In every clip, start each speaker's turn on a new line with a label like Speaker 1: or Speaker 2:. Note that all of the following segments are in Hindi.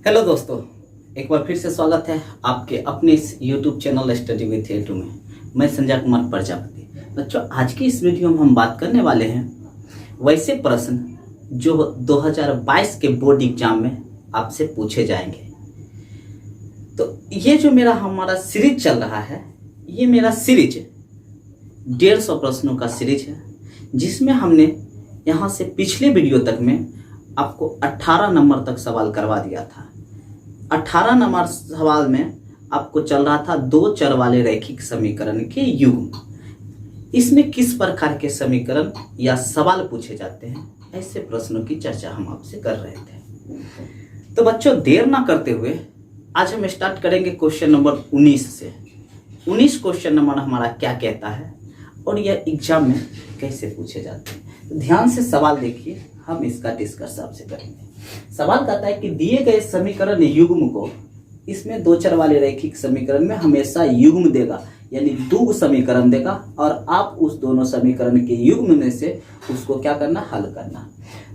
Speaker 1: हेलो दोस्तों, एक बार फिर से स्वागत है आपके अपने इस YouTube channel study with A2 में। मैं संजय कुमार प्रजापति। बच्चों, आज की इस वीडियो में हम बात करने वाले हैं वैसे प्रश्न जो 2022 के बोर्ड एग्जाम में आपसे पूछे जाएंगे। तो ये जो हमारा सीरीज चल रहा है, ये मेरा सीरीज 150 प्रश्नों का सीरीज है, जिसमें हमने यहाँ से पिछले वीडियो तक में आपको 18 नंबर तक सवाल करवा दिया था। 18 नंबर सवाल में आपको चल रहा था दो चर वाले रैखिक समीकरण के युग्म। इसमें किस प्रकार के समीकरण या सवाल पूछे जाते हैं, ऐसे प्रश्नों की चर्चा हम आपसे कर रहे थे। तो बच्चों, देर ना करते हुए आज हम स्टार्ट करेंगे क्वेश्चन नंबर 19 से। 19 क्वेश्चन नंबर हमारा क्या कहता है और यह एग्जाम में कैसे पूछे जाते हैं। तो ध्यान से सवाल देखिए, हम इसका डिस्कस आपसे करेंगे। सवाल कहता है कि दिए गए समीकरण युग्म को, इसमें दो चर वाले रैखिक समीकरण में हमेशा युग्म देगा, यानी दो समीकरण देगा और आप उस दोनों समीकरण के युग्म में से उसको क्या करना, हल करना।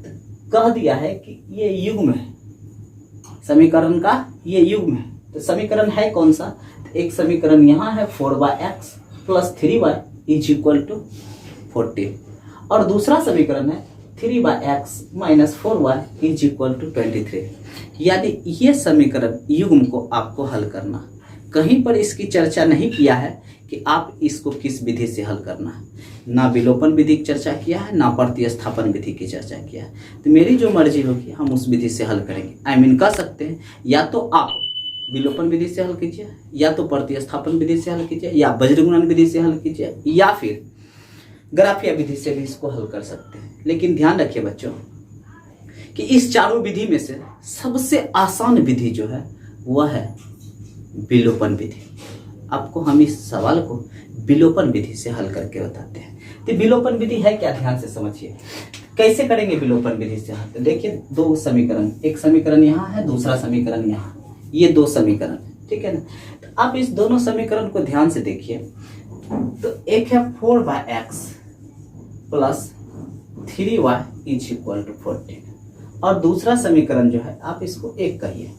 Speaker 1: तो कह दिया है कि ये युग्म है, समीकरण का ये युग्म है। तो समीकरण है कौन सा? तो एक समीकरण यहाँ है 4x + 3y = 14 और दूसरा समीकरण है 3x - 4y = 23। यानी ये समीकरण युग्म को आपको हल करना। कहीं पर इसकी चर्चा नहीं किया है कि आप इसको किस विधि से हल करना है। ना विलोपन विधि की चर्चा किया है, ना प्रतिस्थापन विधि की चर्चा किया है। तो मेरी जो मर्जी होगी हम उस विधि से हल करेंगे। कह सकते हैं या तो आप विलोपन विधि से हल कीजिए, या तो प्रतिस्थापन विधि से हल कीजिए, या वज्रगुणन विधि से हल कीजिए, या फिर ग्राफिया विधि से भी इसको हल कर सकते हैं। लेकिन ध्यान रखिए बच्चों कि इस चारों विधि में से सबसे आसान विधि जो है वह है विलोपन विधि। आपको हम इस सवाल को विलोपन विधि से हल करके बताते हैं। तो विलोपन विधि है क्या, ध्यान से समझिए। कैसे करेंगे विलोपन विधि से हल? तो देखिए, दो समीकरण, एक समीकरण यहाँ है, दूसरा समीकरण यहाँ, ये दो समीकरण, ठीक है ना। तो आप इस दोनों समीकरण को ध्यान से देखिए। तो एक है 4x + 3y = 14 और दूसरा समीकरण जो है आप इसको एक कहिए,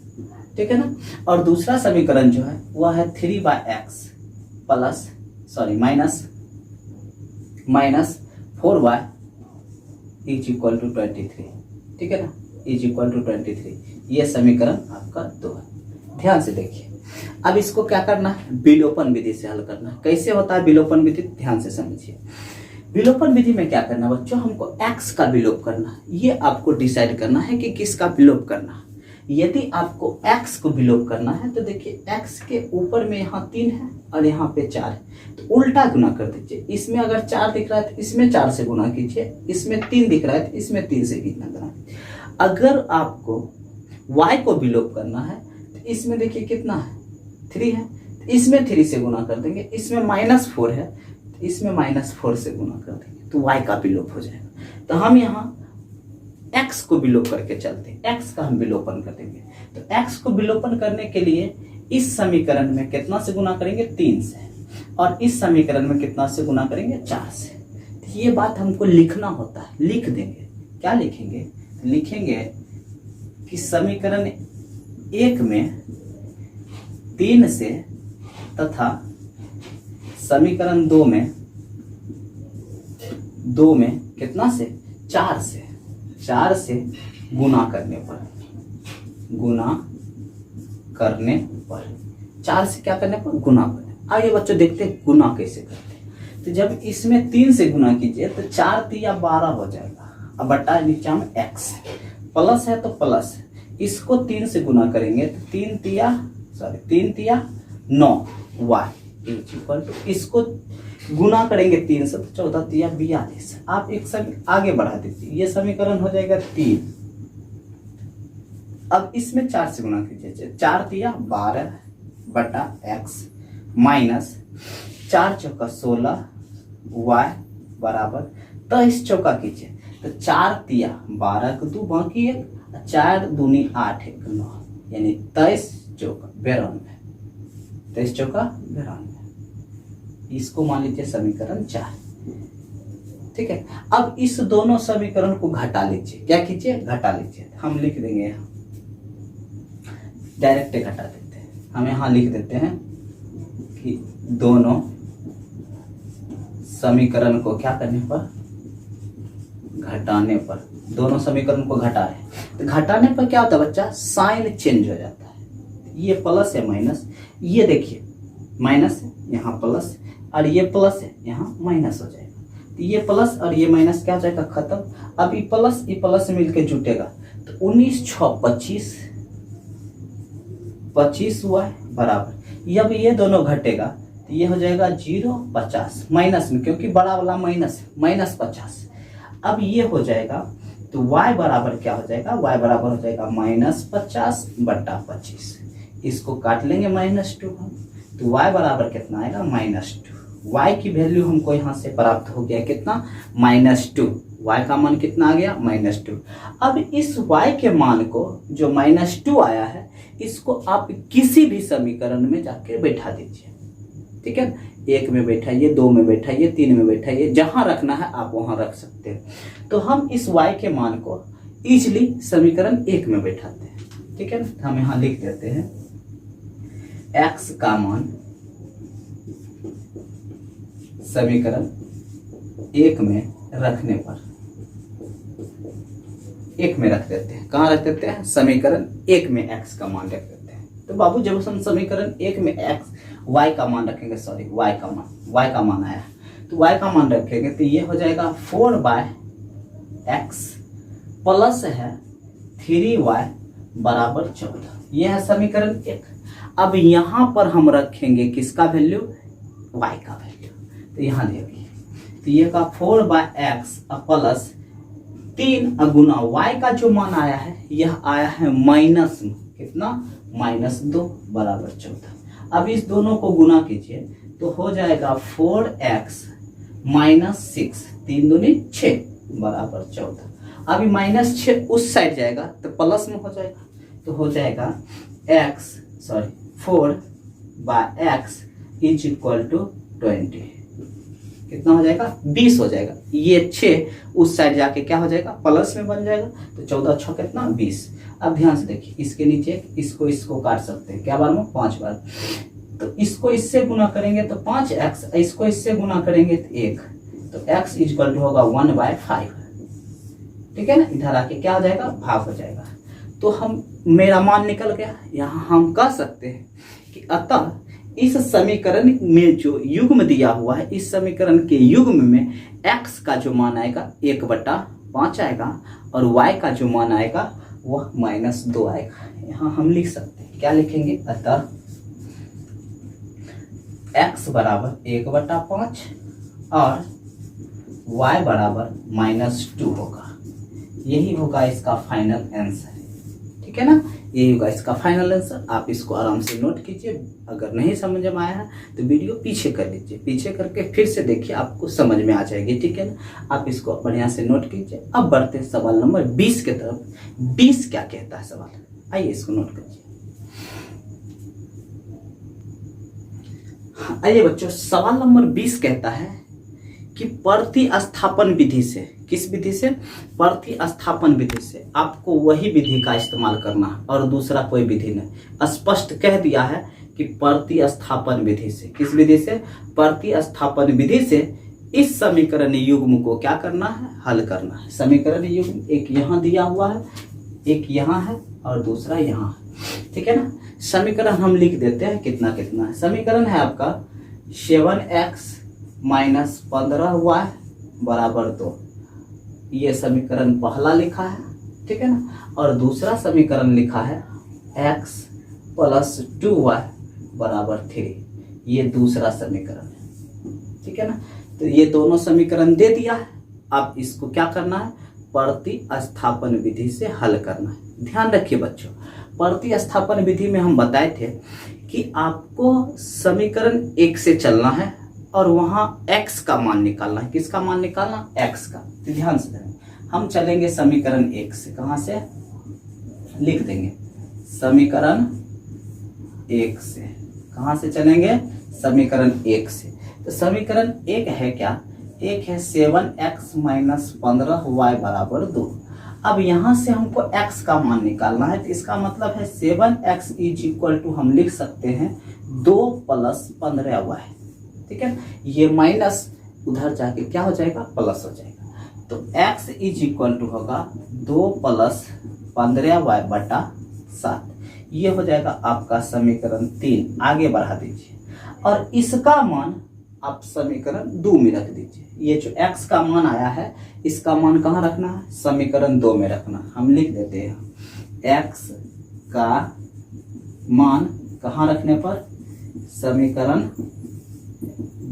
Speaker 1: ठीक है ना। और दूसरा समीकरण जो है वह है 3x माइनस 4y = 23, ठीक है ना, =23। ये समीकरण आपका 2 है। ध्यान से देखिए, अब इसको क्या करना है, विलोपन विधि से हल करना है। कैसे होता है विलोपन विधि, ध्यान से समझिए। विलोपन विधि में क्या करना बच्चों, हमको x का विलोप करना है। ये आपको डिसाइड करना है कि किसका विलोप करना है। यदि आपको x को विलोप करना है तो देखिए, x के ऊपर में यहाँ 3 है और यहाँ पे 4 है, तो उल्टा गुना कर दीजिए। इसमें अगर 4 दिख रहा है तो इसमें 4 से गुना कीजिए, इसमें 3 दिख रहा है तो इसमें 3 से गुना कीजिए। अगर आपको y को विलोप करना है तो इसमें देखिए कितना है, 3 है, तो इसमें 3 से गुना कर देंगे। इसमें -4 है तो इसमें -4 से गुना कर देंगे, तो y का विलोप हो जाएगा। तो हम यहाँ x को विलोप करके चलते हैं, x का हम विलोपन कर देंगे। तो x को विलोपन करने के लिए इस समीकरण में कितना से गुना करेंगे, 3 से, और इस समीकरण में कितना से गुना करेंगे, 4 से। तो ये बात हमको लिखना होता है, लिख देंगे। क्या लिखेंगे, लिखेंगे कि समीकरण 1 में 3 से तथा समीकरण 2 में कितना से, 4 से, 4 से गुना करने पर 4 से क्या करने पर, गुना करने। आइए बच्चों देखते हैं गुना कैसे करते हैं। तो जब इसमें 3 से गुना कीजिए तो 4 तिया 12 हो जाएगा। अब बटा नीचे में x प्लस है तो प्लस है, इसको 3 से गुना करेंगे तो 3 तिया 9 y = इसको गुना करेंगे 3 से तो 14 तिया 42। आप एक आगे बढ़ा दीजिए, ये समीकरण हो जाएगा 3। अब इसमें 4 से गुना कीजिए, 4 तिया 12 बटा x माइनस 4 चौका 16 y बराबर 23 चौका कीजिए तो 4 तिया 12 को 2 बाकी 1, 4 दूनी 8 1 9, यानी 23 चौका 92, 23 चौका 92। इसको मान लीजिए समीकरण 4, ठीक है। अब इस दोनों समीकरण को घटा लीजिए, क्या कीजिए, घटा लीजिए। हम लिख देंगे यहाँ डायरेक्ट घटा देते हैं। हम यहाँ लिख देते हैं कि दोनों समीकरण को क्या करने पर, घटाने पर, दोनों समीकरण को घटा रहे हैं तो घटाने पर क्या होता है बच्चा, साइन चेंज हो जाता है। ये प्लस है माइनस, ये देखिए माइनस है यहाँ प्लस, और ये प्लस है यहाँ माइनस हो जाएगा। तो ये प्लस और ये माइनस क्या हो जाएगा, खत्म। अब ये प्लस मिलके जुटेगा तो 19 6 25, 25 हुआ है बराबर। अब ये दोनों घटेगा तो ये हो जाएगा 0 50 माइनस में, क्योंकि बड़ा वाला माइनस है, माइनस 50। अब ये हो जाएगा तो y बराबर क्या हो जाएगा, y बराबर हो जाएगा -50 बटा 25। इसको काट लेंगे -2 हम, तो y बराबर कितना आएगा, -2। y की वैल्यू हमको यहाँ से प्राप्त हो गया कितना, -2। y का मान कितना आ गया, -2। अब इस y के मान को जो -2 आया है, इसको आप किसी भी समीकरण में जाके बैठा दीजिए, ठीक है। 1 में बैठाइए, 2 में बैठाइए, 3 में बैठाइए, जहां रखना है आप वहां रख सकते हैं। तो हम इस y के मान को इजिली समीकरण 1 में बैठाते हैं, ठीक है। हम यहां लिख देते हैं x का मान समीकरण 1 में रखने पर, 1 में रख देते हैं। कहाँ रख देते हैं, समीकरण 1 में x का मान रख देते हैं। तो बाबू जब हम समीकरण 1 में y का मान रखेंगे, सॉरी y का मान आया, तो y का मान रखेंगे तो ये हो जाएगा 4/x प्लस है 3y बराबर 14। ये है समीकरण 1। अब यहाँ पर हम रखेंगे किसका वैल्यू, y का वैल्यू। तो यहाँ देखिए, तो ये का 4/x प्लस 3 गुना y का जो मान आया है, यह आया है माइनस में, कितना, -2 बराबर 14। अब इस दोनों को गुना कीजिए तो हो जाएगा 4x - 6, 3 दूनी 6 बराबर 14। अभी -6 उस साइड जाएगा तो प्लस में हो जाएगा, तो हो जाएगा 4/x इज इक्वल टू 20। कितना हो जाएगा, 20 हो जाएगा। ये 6 उस साइड जाके क्या हो जाएगा, प्लस में बन जाएगा, तो 14 6 कितना, 20। अब ध्यान से देखिए, इसके नीचे इसको काट सकते हैं, क्या बार में, 5 बार। तो इसको इससे गुना करेंगे तो 5x, इसको इससे गुना करेंगे तो 1, तो x इज इक्वल टू होगा 1/5, ठीक है ना। इधर आके क्या हो जाएगा, भाग हो जाएगा। तो हम, मेरा मान निकल गया। यहाँ हम कह सकते हैं कि अतः इस समीकरण में जो युग्म दिया हुआ है, इस समीकरण के युग्म में x का जो मान आएगा 1/5 आएगा, और y का जो मान आएगा वह -2 आएगा। यहाँ हम लिख सकते हैं, क्या लिखेंगे, अतः x बराबर 1/5 और y बराबर -2 होगा। यही होगा इसका फाइनल आंसर, ठीक है ना। यही होगा इसका फाइनल आंसर। आप इसको आराम से नोट कीजिए। अगर नहीं समझ में आया है तो वीडियो पीछे कर लीजिए, पीछे करके फिर से देखिए, आपको समझ में आ जाएगी, ठीक है ना। आप इसको बढ़िया से नोट कीजिए। अब बढ़ते हैं सवाल नंबर 20 के तरफ। 20 क्या कहता है सवाल, आइए इसको नोट कीजिए। आइए बच्चों, सवाल नंबर 20 कहता है कि प्रतिस्थापन विधि से, किस विधि से, प्रतिस्थापन विधि से आपको वही विधि का इस्तेमाल करना है और दूसरा कोई विधि नहीं। स्पष्ट कह दिया है कि प्रतिस्थापन विधि से, किस विधि से, प्रतिस्थापन विधि से इस समीकरण युग्म को क्या करना है, हल करना है। समीकरण युग्म एक यहाँ दिया हुआ है, एक यहाँ है और दूसरा यहाँ है, ठीक है ना। समीकरण हम लिख देते हैं, कितना कितना है। समीकरण है आपका 7x - 15y बराबर 2। ये समीकरण पहला लिखा है, ठीक है ना। और दूसरा समीकरण लिखा है x + 2y बराबर 3। ये दूसरा समीकरण है, ठीक है ना। तो ये दोनों समीकरण दे दिया है। अब इसको क्या करना है, प्रतिस्थापन विधि से हल करना है। ध्यान रखिए बच्चों, प्रतिस्थापन विधि में हम बताए थे कि आपको समीकरण 1 से चलना है और वहां x का मान निकालना है। किसका मान निकालना, x का। तो ध्यान से देखें, हम चलेंगे समीकरण 1 से। कहां से लिख देंगे, समीकरण 1 से। कहां से चलेंगे, समीकरण 1 से। तो समीकरण 1 है क्या, एक है 7x - 15y बराबर 2। अब यहाँ से हमको x का मान निकालना है, तो इसका मतलब है 7x इज इक्वल टू हम लिख सकते हैं 2 + 15y। ठीक है, ये माइनस उधर जाके क्या हो जाएगा, प्लस हो जाएगा। तो x इज इक्वल टू होगा 2 + 15y बटा 7। ये हो जाएगा आपका समीकरण 3। आगे बढ़ा दीजिए और इसका मान आप समीकरण 2 में रख दीजिए। ये जो x का मान आया है इसका मान कहाँ रखना है, समीकरण 2 में रखना। हम लिख देते हैं x का मान कहाँ रखने पर, समीकरण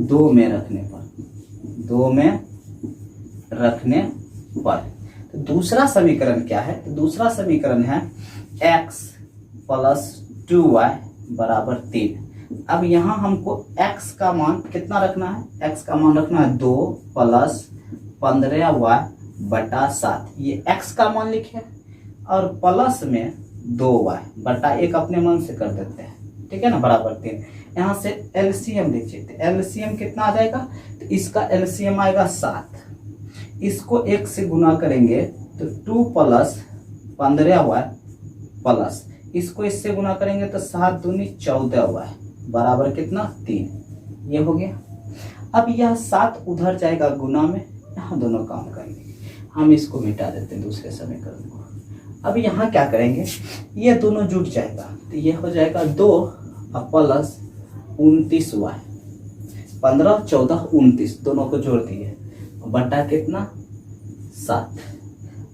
Speaker 1: 2 में रखने पर, 2 में रखने पर। तो दूसरा समीकरण क्या है, तो दूसरा समीकरण है x + 2y = 3। अब यहाँ हमको x का मान कितना रखना है, x का मान रखना है 2 + 15y बटा 7। ये x का मान लिखे और प्लस में 2y बटा 1 अपने मन से कर देते हैं। ठीक है ना, बराबर 3। यहाँ से एलसीएम लीजिए, तो एलसीएम कितना आ जाएगा, तो इसका एलसीएम आएगा 7। इसको 1 से गुना करेंगे तो 2 + 15y प्लस इसको इससे गुना करेंगे तो 7 दूनी 14y बराबर कितना, 3। ये हो गया। अब यह 7 उधर जाएगा गुना में, यहाँ दोनों काम करेंगे। हम इसको मिटा देते हैं दूसरे समीकरण को। अब यहाँ क्या करेंगे, ये दोनों जुट जाएगा, तो ये हो जाएगा 2 + 29y, 15 14 29 दोनों को जोड़ दिए बटा कितना, 7।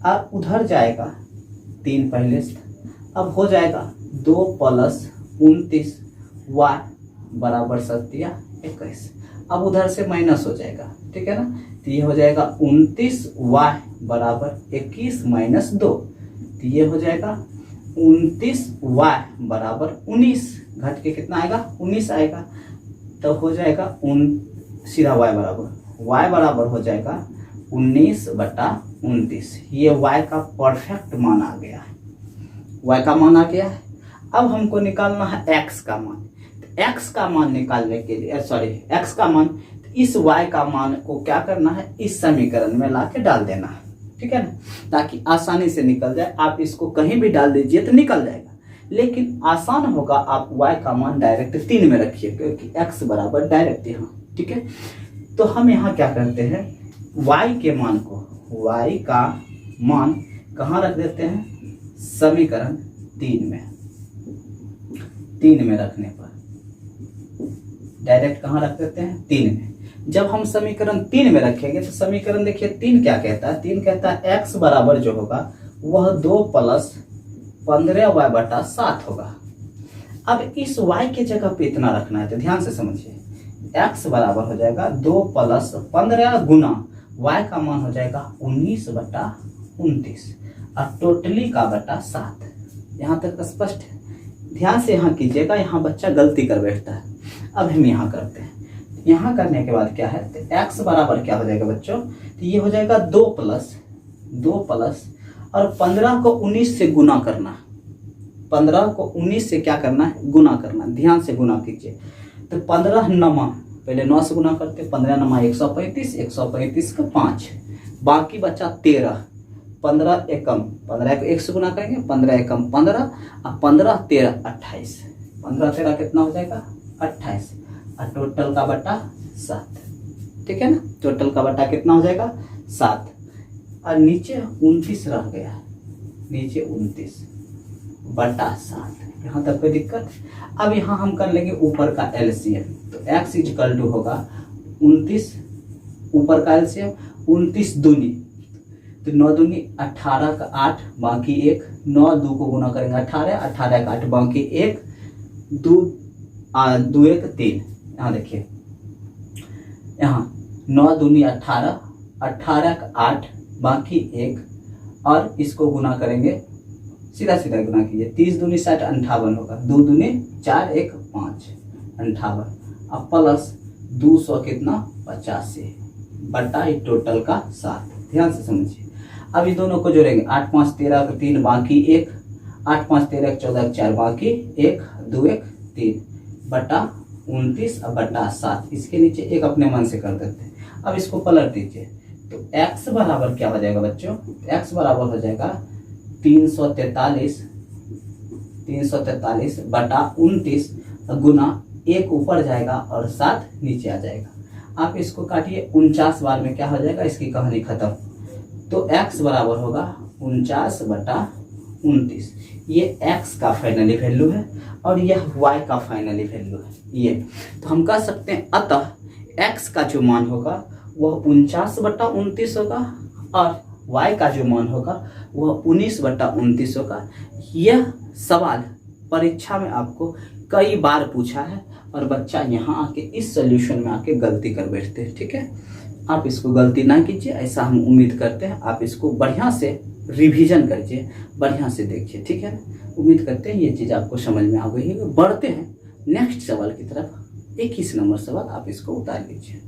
Speaker 1: अब उधर जाएगा 3 पहले से, अब हो जाएगा 2 + 29y बराबर 21। अब उधर से माइनस हो जाएगा, ठीक है ना, तो ये हो जाएगा 29y बराबर 21 - 2, तो ये हो जाएगा 29y बराबर 19। घट के कितना आएगा, 19 आएगा। तो हो जाएगा सीधा y बराबर हो जाएगा 19/29। ये y का परफेक्ट मान आ गया है, y का मान आ गया है। अब हमको निकालना है x का मान। x का मान निकालने के लिए x का मान, इस y का मान को क्या करना है, इस समीकरण में लाके डाल देना है। ठीक है ना, ताकि आसानी से निकल जाए। आप इसको कहीं भी डाल दीजिए तो निकल जाएगा, लेकिन आसान होगा आप y का मान डायरेक्ट 3 में रखिए, क्योंकि x बराबर डायरेक्ट यहाँ। ठीक है, तो हम यहाँ क्या करते हैं, y के मान को, y का मान कहाँ रख देते हैं, समीकरण 3 में रखने पर डायरेक्ट कहाँ रख देते हैं, 3 में। जब हम समीकरण 3 में रखेंगे तो समीकरण देखिए 3 क्या कहता है, 3 कहता है x बराबर जो होगा वह 2 + 15y बटा 7 होगा। अब इस y के जगह पे इतना रखना है, तो ध्यान से समझिए, x बराबर हो जाएगा 2 + 15 गुना y का मान हो जाएगा 19/29 और टोटली का बटा 7। यहाँ तक स्पष्ट है। ध्यान से यहाँ कीजिएगा, यहाँ बच्चा गलती कर बैठता है। अब हम यहाँ करते हैं, यहाँ करने के बाद क्या है, तो x बराबर क्या हो जाएगा बच्चों, तो ये हो जाएगा 2 प्लस और 15 को 19 से गुना करना, 15 को 19 से क्या करना है, गुना करना। ध्यान से गुना कीजिए, तो 15 नमा, पहले 9 से गुना करते, 15 नमा 135, 135 का 5, बाकी बचा 13, 15 एकम, 15 को 1 से गुना करेंगे, 15 एकम 15 और 15 13 28, 15 13 कितना हो जाएगा, 28 और टोटल का बटा 7। ठीक है ना, टोटल का बटा कितना हो जाएगा, 7 और नीचे 29 रह गया, नीचे 29 बटा 7। यहाँ तक कोई दिक्कत। अब यहाँ हम कर लेंगे ऊपर का एलसीएम, तो x इक्वल टू होगा 29, ऊपर का एलसीएम 29 दूनी, तो 9 दूनी 18 का 8 बाकी 1, 9 2 को गुना करेंगे 18, 18 का 8 बाकी 1, 2 1 3। यहाँ देखिए, यहाँ 9 दूनी 18, 18 का 8 बाकी 1 और इसको गुना करेंगे, सीधा सीधा गुना कीजिए, 30 दूनी 60 58 होगा, 2 दूनी 4 1 5 58 अब प्लस 200 कितना 85 बटा टोटल का 7। ध्यान से समझिए। अब ये दोनों को जोड़ेंगे, 8 5 13 का 3 बाकी 1, 8 5 13 14 4 बाकी 1 2 1 3 बटा 29 और बटा 7। इसके नीचे 1 अपने मन से कर देते हैं। अब इसको पलट दीजिए, तो x बराबर क्या हो जाएगा बच्चों, x बराबर हो जाएगा 343 बटा 29 गुना 1 ऊपर जाएगा और 7 नीचे आ जाएगा। आप इसको काटिए 49 बार में क्या हो जाएगा, इसकी कहानी खत्म। तो x बराबर होगा 49 बटा 29। ये x का फाइनली वैल्यू है और यह y का फाइनली वैल्यू है ये। तो हम कह सकते हैं अतः x का जो मान होगा वह 49 बटा 29 होगा और y का जो मान होगा वह 19 बटा 29 होगा। यह सवाल परीक्षा में आपको कई बार पूछा है और बच्चा यहाँ आके इस सॉल्यूशन में आके गलती कर बैठते हैं। ठीक है, आप इसको गलती ना कीजिए, ऐसा हम उम्मीद करते हैं। आप इसको बढ़िया से रिवीजन करिए, बढ़िया से देखिए। ठीक है, उम्मीद करते हैं ये चीज़ आपको समझ में आ गई है। बढ़ते हैं नेक्स्ट सवाल की तरफ। 21 नंबर सवाल आप इसको उतार लीजिए।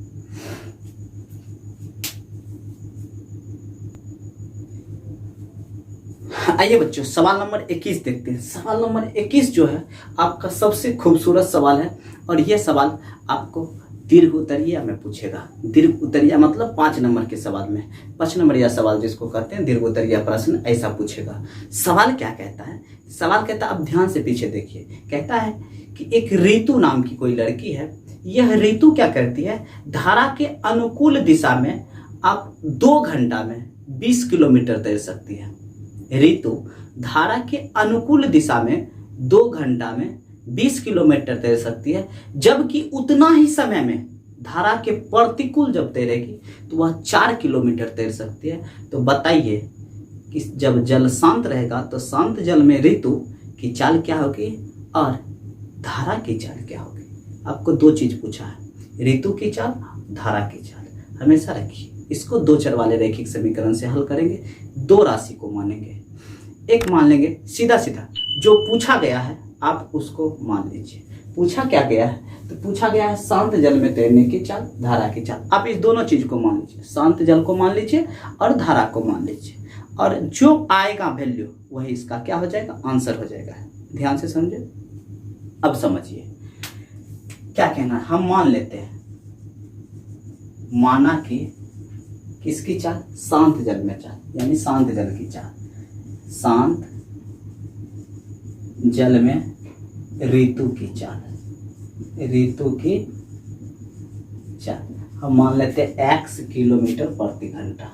Speaker 1: आइए बच्चों सवाल नंबर 21 देखते हैं। सवाल नंबर 21 जो है आपका सबसे खूबसूरत सवाल है और यह सवाल आपको दीर्घ उत्तरीय में पूछेगा। दीर्घ उत्तरीय मतलब 5 नंबर के सवाल में, 5 नंबर सवाल जिसको कहते हैं दीर्घ उत्तरीय प्रश्न, ऐसा पूछेगा। सवाल क्या कहता है, सवाल कहता है, आप ध्यान से पीछे देखिए। कहता है कि एक ऋतु नाम की कोई लड़की है। यह ऋतु क्या करती है, धारा के अनुकूल दिशा में आप 2 घंटा में 20 किलोमीटर तैर सकती है। ऋतु धारा के अनुकूल दिशा में 2 घंटा में 20 किलोमीटर तैर सकती है, जबकि उतना ही समय में धारा के प्रतिकूल जब तैरेगी तो वह 4 किलोमीटर तैर सकती है। तो बताइए कि जब जल शांत रहेगा तो शांत जल में ऋतु की चाल क्या होगी और धारा की चाल क्या होगी। आपको 2 चीज पूछा है, ऋतु की चाल, धारा की चाल। हमेशा रखिए इसको 2 चर वाले रैखिक समीकरण से हल करेंगे। 2 राशि को मानेंगे, एक मान लेंगे सीधा सीधा जो पूछा गया है आप उसको मान लीजिए। पूछा क्या गया है, तो पूछा गया है शांत जल में तैरने की चाल, धारा की चाल। आप इस दोनों चीज को मान लीजिए, शांत जल को मान लीजिए और धारा को मान लीजिए, और जो आएगा वैल्यू वही इसका क्या हो जाएगा, आंसर हो जाएगा। ध्यान से समझे। अब समझिए क्या कहना है। हम मान लेते हैं, माना कि किसकी चाल, शांत जल में चाल, यानी शांत जल की चाल, शांत जल में ऋतु की चाल, ऋतु की चाल हम मान लेते हैं x किलोमीटर प्रति घंटा।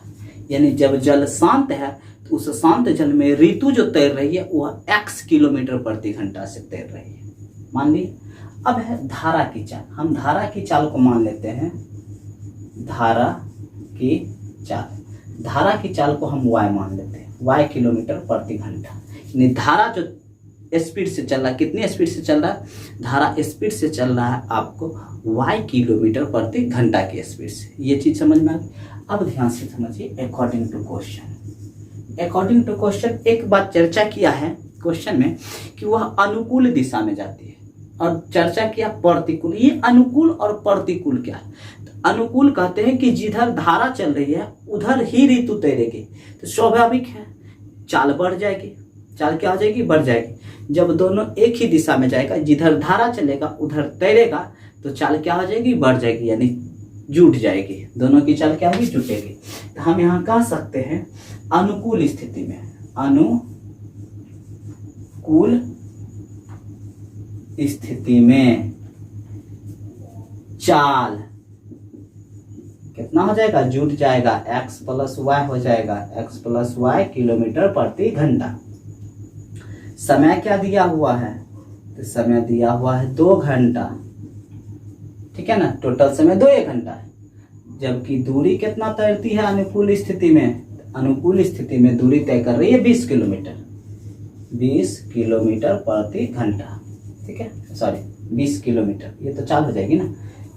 Speaker 1: यानी जब जल शांत है तो उस शांत जल में ऋतु जो तैर रही है वह x किलोमीटर प्रति घंटा से तैर रही है, मान ली। अब है धारा की चाल। हम धारा की चाल को मान लेते हैं, धारा की चाल। धारा की चाल को हम y मान लेते हैं, y किलोमीटर प्रति घंटा। यानी धारा जो स्पीड से चल रहा है, कितनी स्पीड से चल रहा है, धारा स्पीड से चल रहा है आपको y किलोमीटर प्रति घंटा की स्पीड से। ये चीज समझ में आ गई। अब ध्यान से समझिए। According to question, according to question एक बात चर्चा किया है क्वेश्चन में कि वह अनुकूल दिशा में जाती है, और चर्चा किया प्रतिकूल। ये अनुकूल और प्रतिकूल क्या है, तो अनुकूल कहते हैं कि जिधर धारा चल रही है उधर ही ऋतु तैरेगी, तो स्वाभाविक है चाल बढ़ जाएगी। चाल क्या हो जाएगी, बढ़ जाएगी। जब दोनों एक ही दिशा में जाएगा, जिधर धारा चलेगा उधर तैरेगा, तो चाल क्या हो जाएगी, बढ़ जाएगी, यानी जुट जाएगी। दोनों की चाल क्या होगी, जुटेगी। तो हम यहाँ कह सकते हैं अनुकूल स्थिति में, अनुकूल स्थिति में चाल कितना हो जाएगा, जुट जाएगा, x प्लस वाई हो जाएगा, x प्लस वाई किलोमीटर प्रति घंटा। समय क्या दिया हुआ है, तो समय दिया हुआ है 2 घंटा, ठीक है ना। टोटल समय 2 घंटा है। जबकि दूरी कितना तैरती है अनुकूल स्थिति में, अनुकूल स्थिति में दूरी तय कर रही है 20 किलोमीटर, 20 किलोमीटर प्रति घंटा, ठीक है, सॉरी 20 किलोमीटर, ये तो चाल हो जाएगी ना।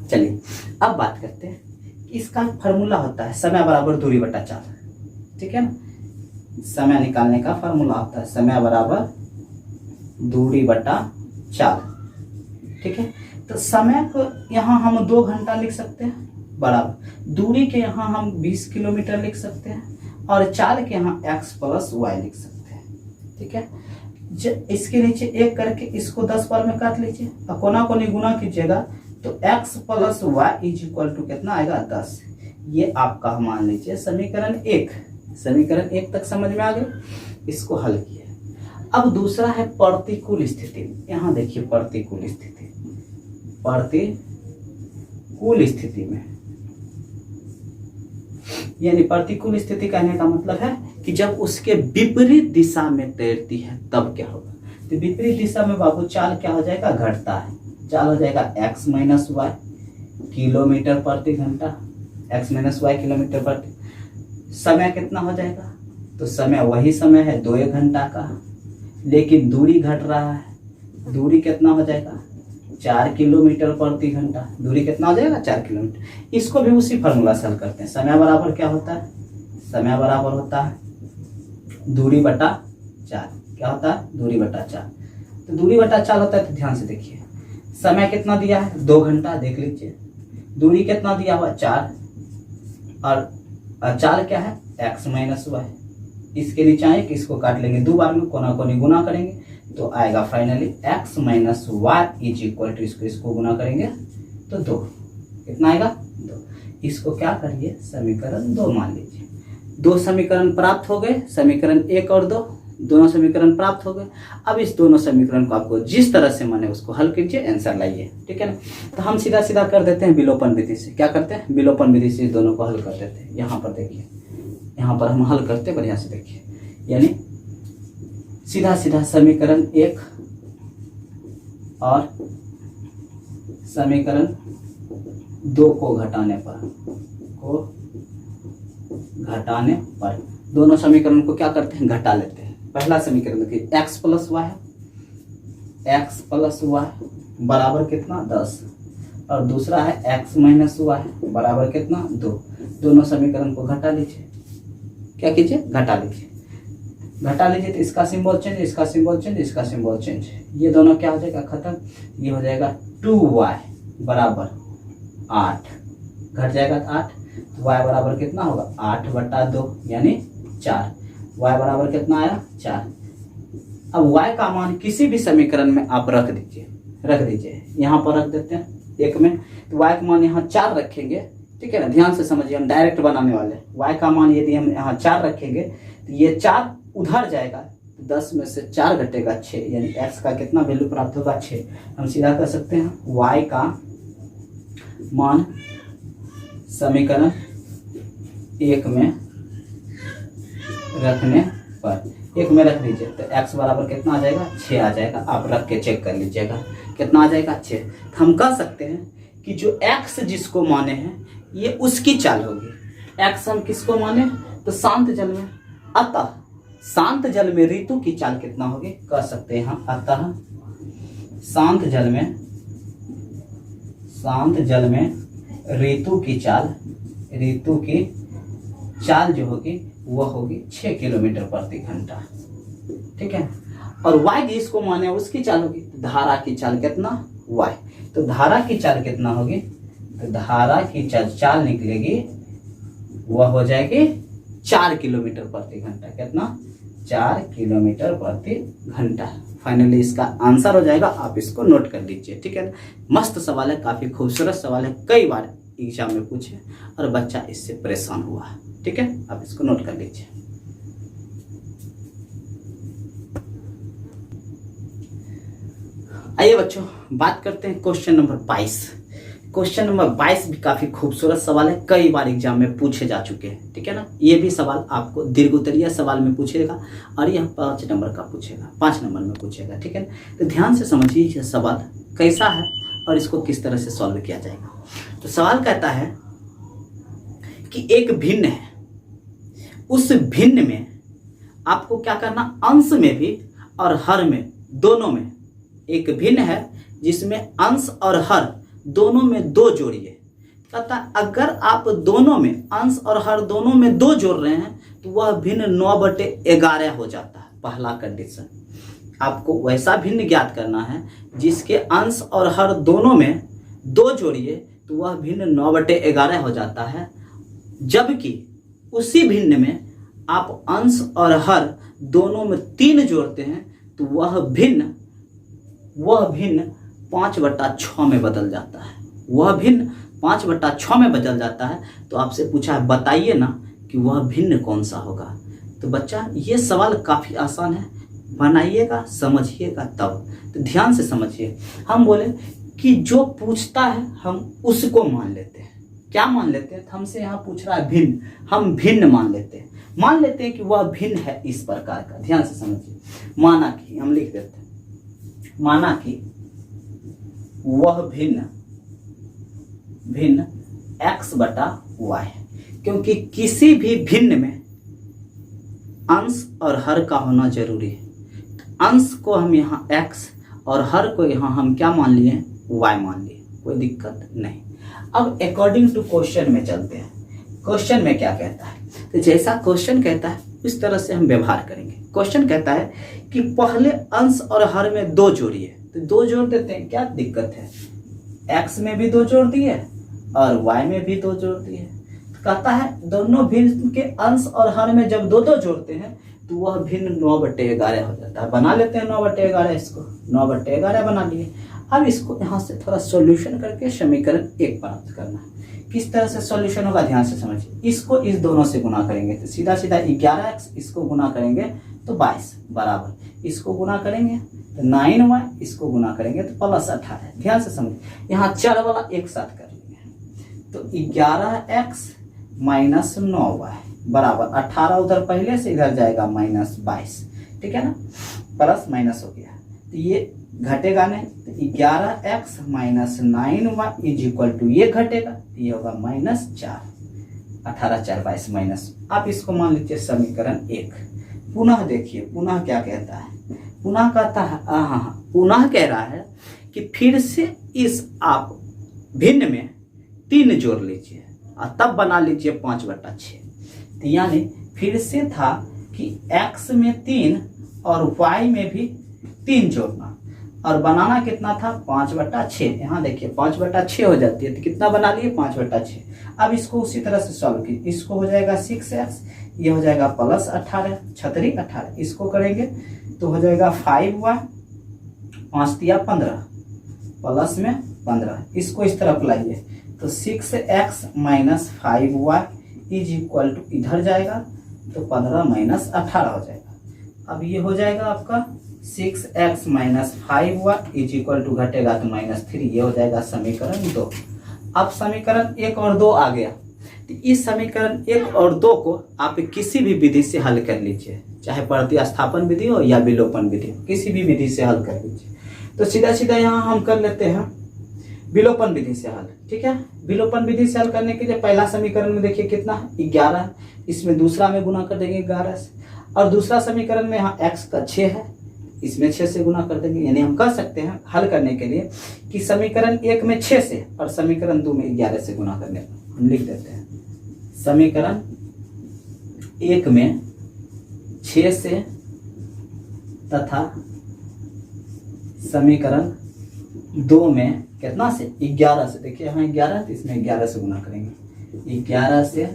Speaker 1: चलिए अब बात करते हैं, इसका फार्मूला होता है समय बराबर दूरी बटा चाल, ठीक है ना। समय निकालने का फार्मूला होता है समय बराबर दूरी बटा चाल, ठीक है। तो समय को यहाँ हम 2 घंटा लिख सकते हैं बराबर, दूरी के यहाँ हम 20 किलोमीटर लिख सकते हैं, और चाल के यहाँ x प्लस वाई लिख सकते हैं, ठीक है। इसके नीचे 1 करके इसको 10 बार में काट लीजिए और कोना कोनी गुना कीजिएगा, तो x plus y is equal to कितना आएगा, 10। ये आपका मान लीजिए समीकरण 1। समीकरण 1 तक समझ में आ गए, इसको हल किया। अब दूसरा है प्रतिकूल स्थिति। यहां देखिए प्रतिकूल स्थिति। प्रतिकूल स्थिति में यानी प्रतिकूल स्थिति कहने का मतलब है कि जब उसके विपरीत दिशा में तैरती है तब क्या होगा। तो विपरीत दिशा में बाबू चाल क्या हो जाएगा, घटता है। चाल हो जाएगा x माइनस वाई किलोमीटर प्रति घंटा, x माइनस वाई किलोमीटर प्रति। समय कितना हो जाएगा, तो समय वही समय है 2 घंटा का, लेकिन दूरी घट रहा है। दूरी कितना हो जाएगा, 4 किलोमीटर प्रति घंटा। दूरी कितना हो जाएगा, 4 किलोमीटर। इसको भी उसी फॉर्मूला से हल करते हैं। समय बराबर क्या होता है, समय बराबर होता है दूरी बटा 4। क्या होता है, दूरी बटा 4। तो दूरी बटा 4 होता है, तो ध्यान से देखिए समय कितना दिया है, 2 घंटा, देख लीजिए। दूरी कितना दिया हुआ, 4, और 4 क्या है, x माइनस वाई। इसके नीचे आए कि इसको काट लेंगे 2 बार में, कोना कोनी गुना करेंगे तो आएगा finally x minus y is equal to, इसको गुना करेंगे तो 2। कितना आएगा, 2। इसको क्या करिए, समीकरण 2 मान लीजिए। 2 समीकरण प्राप्त हो गए, समीकरण 1 और 2 दोनों समीकरण प्राप्त हो गए। अब इस दोनों समीकरण को आपको जिस तरह से माने उसको हल कीजिए, आंसर लाइए, ठीक है ना। तो हम सीधा सीधा कर देते हैं विलोपन विधि से। क्या करते हैं, विलोपन विधि से दोनों को हल कर देते हैं। यहाँ पर देखिए, यहाँ पर हम हल करते हैं, बढ़िया से देखिए। यानी सीधा सीधा समीकरण 1 और समीकरण 2 को घटाने पर दोनों समीकरण को क्या करते हैं, घटा लेते हैं। पहला समीकरण देखिए x प्लस वाई है, x प्लस वाई बराबर कितना, 10, और दूसरा है x माइनस वाई बराबर कितना, 2। दोनों समीकरण को घटा लीजिए। क्या कीजिए, घटा लीजिए। घटा लीजिए तो इसका सिंबल चेंज, इसका सिंबल चेंज, इसका सिंबल चेंज। ये दोनों क्या हो जाएगा, खत्म। ये हो जाएगा 2y बराबर 8, घट जाएगा 8। y बराबर कितना होगा, 8 बटा 2 यानी 4। y बराबर कितना आया, 4। अब y का मान किसी भी समीकरण में आप रख दीजिए। यहाँ पर रख देते हैं 1 में, तो y का मान यहाँ 4 रखेंगे, ठीक है ना। ध्यान से समझिए, हम डायरेक्ट बनाने वाले। y का मान यदि हम यहाँ 4 रखेंगे तो ये 4 उधर जाएगा, 10 में से 4 घटेगा 6, यानी x का कितना वैल्यू प्राप्त होगा, 6। हम सीधा कर सकते हैं y का मान समीकरण 1 में रखने पर, 1 में रख दीजिए तो x बराबर कितना आ जाएगा, 6 आ जाएगा। आप रख के चेक कर लीजिएगा कितना आ जाएगा, 6। तो हम कह सकते हैं कि जो x जिसको माने हैं ये उसकी चाल होगी। x हम किसको माने, तो शांत जल में। अतः शांत जल में ऋतु की चाल कितना होगी, कह सकते हैं हम। अतः शांत जल में ऋतु की चाल जो होगी वह होगी 6 किलोमीटर प्रति घंटा, ठीक है। और y जिसको माने उसकी चाल होगी, तो धारा की चाल कितना, y। तो धारा की चाल कितना होगी, तो धारा की चाल निकलेगी, वह हो जाएगी 4 किलोमीटर प्रति घंटा। कितना, 4 किलोमीटर प्रति घंटा। फाइनली इसका आंसर हो जाएगा, आप इसको नोट कर लीजिए, ठीक है। मस्त सवाल है, काफी खूबसूरत सवाल है, कई बार एग्जाम में पूछे और बच्चा इससे परेशान हुआ, ठीक है। आप इसको नोट कर लीजिए। आइए बच्चों, बात करते हैं क्वेश्चन नंबर 22। क्वेश्चन नंबर 22 भी काफी खूबसूरत सवाल है, कई बार एग्जाम में पूछे जा चुके हैं, ठीक है ना। ये भी सवाल आपको दीर्घ उत्तरीय सवाल में पूछेगा और यह 5 नंबर का पूछेगा, 5 नंबर में पूछेगा, ठीक है। तो ध्यान से समझिए यह सवाल कैसा है और इसको किस तरह से सॉल्व किया जाएगा। तो सवाल कहता है कि एक भिन्न है, उस भिन्न में आपको क्या करना, अंश में भी और हर में, दोनों में। एक भिन्न है जिसमें अंश और हर दोनों में 2 जोड़िए। कहता अगर आप दोनों में, अंश और हर दोनों में 2 जोड़ रहे हैं तो वह भिन्न 9/11 हो जाता है। पहला कंडीशन, आपको वैसा भिन्न ज्ञात करना है जिसके अंश और हर दोनों में 2 जोड़िए तो वह भिन्न 9/11 हो जाता है। जबकि उसी भिन्न में आप अंश और हर दोनों में 3 जोड़ते हैं तो वह भिन्न 5/6 में बदल जाता है। वह भिन्न 5/6 में बदल जाता है तो आपसे पूछा है बताइए ना कि वह भिन्न कौन सा होगा। तो बच्चा ये सवाल काफ़ी आसान है, बनाइएगा समझिएगा तब। तो ध्यान से समझिए, हम बोले कि जो पूछता है हम उसको मान लेते हैं। क्या मान लेते हैं? हमसे यहाँ पूछ रहा है भिन्न, हम भिन्न मान लेते हैं। मान लेते हैं कि वह भिन्न है इस प्रकार का। ध्यान से समझिए, माना कि हम लिख देते हैं, माना कि वह भिन्न x/y, क्योंकि किसी भी भिन्न में अंश और हर का होना जरूरी है। तो अंश को हम यहाँ x और हर को यहाँ हम क्या मान लिए? y मान लिए, कोई दिक्कत नहीं। अब अकॉर्डिंग टू क्वेश्चन में चलते हैं। क्वेश्चन में क्या कहता है? तो जैसा क्वेश्चन कहता है उस तरह से हम व्यवहार करेंगे। क्वेश्चन कहता है कि पहले अंश और हर में 2 जोड़िए, तो 2 जोड़ देते हैं, क्या दिक्कत है? x में भी 2 जोड़ दिए और y में भी 2 जोड़ दिए। तो कहता है दोनों भिन्न के अंश और हर में जब 2-2 जोड़ते हैं तो वह भिन्न 9/11 हो जाता है। बना लेते हैं 9/11, इसको 9/11 बना लिए। अब इसको यहाँ से थोड़ा सॉल्यूशन करके समीकरण 1 प्राप्त करना है। किस तरह से सॉल्यूशन होगा ध्यान से समझिए। इसको इस दोनों से गुना करेंगे तो सीधा सीधा 11x, इसको गुना करेंगे तो 22 बराबर, इसको गुना करेंगे तो 9y, इसको गुना करेंगे तो +18। ध्यान से समझिए, यहाँ चर वाला एक साथ कर लेंगे तो 11x - 9y बराबर 18, उधर पहले से इधर जाएगा -22, ठीक है ना, प्लस माइनस हो गया। तो ये घटेगा नहीं, तो 11x - 9y = ये घटेगा, ये होगा -4, 18 4 22 माइनस। आप इसको मान लीजिए समीकरण 1। पुनः देखिए, पुनः क्या कहता है? पुनः कहता है पुनः कह रहा है कि फिर से इस आप भिन्न में 3 जोड़ लीजिए और तब बना लीजिए 5/6। तो यानी फिर से था कि x में 3 और y में भी 3 जोड़ना और बनाना कितना था? 5/6। यहाँ देखिए 5/6 हो जाती है, तो कितना बना लिए? 5/6। अब इसको उसी तरह से सॉल्व कीजिए। इसको हो जाएगा 6x, ये हो जाएगा +18, 18, इसको करेंगे तो हो जाएगा 5y, 5 × 15, प्लस में 15, इसको इस तरफ लाइए तो 6x - 5y = इधर जाएगा तो 15 - 18 हो जाएगा। अब ये हो जाएगा आपका 6x - 5y = घटेगा तो -3, ये हो जाएगा समीकरण 2। अब समीकरण 1 और 2 आ गया, तो इस समीकरण 1 और 2 को आप किसी भी विधि से हल कर लीजिए, चाहे प्रतिस्थापन विधि हो या विलोपन विधि हो, किसी भी विधि से हल कर लीजिए। तो सीधा सीधा यहाँ हम कर लेते हैं विलोपन विधि से हल, ठीक है। विलोपन विधि से हल करने के लिए पहला समीकरण में देखिए कितना है? 11, इसमें दूसरा में गुना कर देंगे 11 से, और दूसरा समीकरण में यहाँ x का 6 है, इसमें 6 से गुना कर देंगे। यानी हम कह सकते हैं हल करने के लिए कि समीकरण 1 में 6 से और समीकरण 2 में 11 से गुना करने पर हम लिख देते हैं समीकरण 1 में 6 से तथा समीकरण 2 में कितना से? 11 से। देखिए यहाँ 11 तो इसमें 11 से गुना करेंगे, 11 से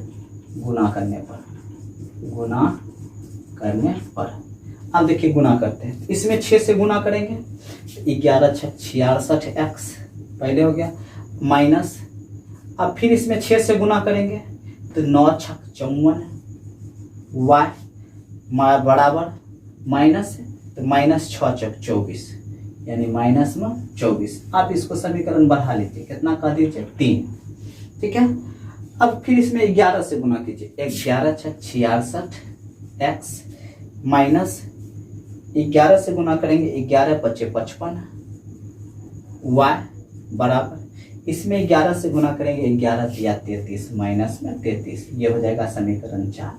Speaker 1: गुना करने पर अब देखिए गुना करते हैं, इसमें 6 से गुना करेंगे 11 × 66x पहले हो गया, माइनस, अब फिर इसमें 6 से गुना करेंगे तो 9 × 6 = 54, y बराबर माइनस, तो -6 × 24 यानी -24। आप इसको समीकरण बढ़ा लीजिए, कितना कह दीजिए? 3, ठीक है। अब फिर इसमें 11 से गुना कीजिए, 11 × 66x माइनस 11 से गुना करेंगे 11 × 5 = 55, y बराबर, इसमें 11 से गुना करेंगे 11 × 3 = 33 माइनस में 33, ये हो जाएगा समीकरण 4।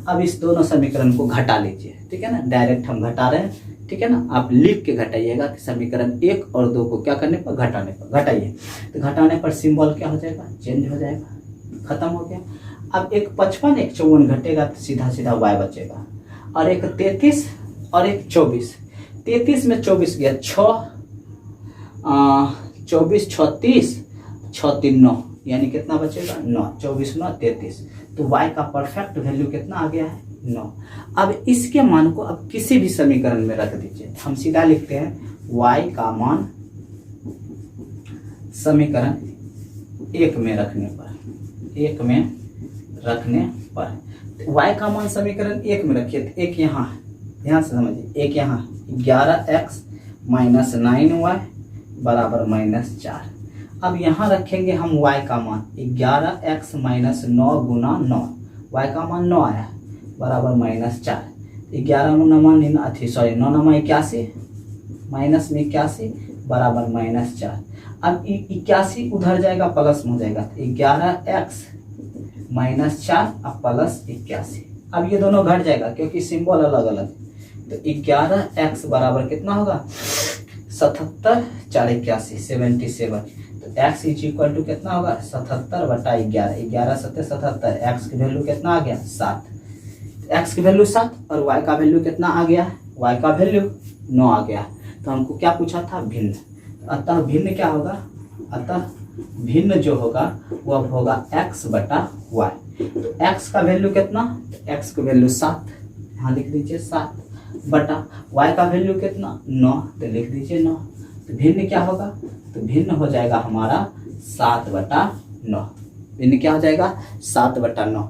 Speaker 1: अब इस दोनों समीकरण को घटा लीजिए, ठीक है ना, डायरेक्ट हम घटा रहे हैं, ठीक है ना। आप लिख के घटाइएगा कि समीकरण 1 और 2 को क्या करने पर? घटाने पर। घटाइए तो घटाने पर सिंबल क्या हो जाएगा? चेंज हो जाएगा, खत्म हो गया। अब एक 55 एक 54 घटेगा तो सीधा सीधा y बचेगा, और एक 33 और एक 24, 33 में 24 गया 6, 24 6 30, 6 3 9, यानी कितना बचेगा? 9, 24 9 33। तो y का परफेक्ट वैल्यू कितना आ गया है? 9। अब इसके मान को अब किसी भी समीकरण में रख दीजिए, हम सीधा लिखते हैं y का मान समीकरण 1 में रखने पर y का मान समीकरण 1 में रखिए तो 1 यहाँ, ध्यान से समझिए, 1 यहाँ, 11x माइनस 9y बराबर -4। अब यहाँ रखेंगे हम y का मान 11x माइनस 9 गुना 9, y का मान 9 आया बराबर -4। 11 नमा 9 81 माइनस में 81 बराबर -4। अब 81 उधर जाएगा प्लस में हो जाएगा तो 11x -4 अब प्लस 81। अब ये दोनों घट जाएगा क्योंकि सिंबल अलग अलग है। तो 11x बराबर कितना होगा 77, 4 81 77। तो x इज इक्वल टू कितना होगा 77 बटा 11, 11 7 77। x की वैल्यू कितना आ गया 7, x की वैल्यू 7 और y का वैल्यू कितना आ गया, y का वैल्यू 9 आ गया। तो हमको क्या पूछा था भिन्न, अतः भिन्न क्या होगा, अतः भिन्न जो होगा वह होगा x बटा y। तो x का वैल्यू कितना, x का वैल्यू 7, यहाँ लिख दीजिए 7 बटा y का वैल्यू कितना 9, तो लिख दीजिए 9। तो भिन्न क्या होगा, तो भिन्न हो जाएगा हमारा 7 बटा 9। भिन्न क्या हो जाएगा 7 बटा 9।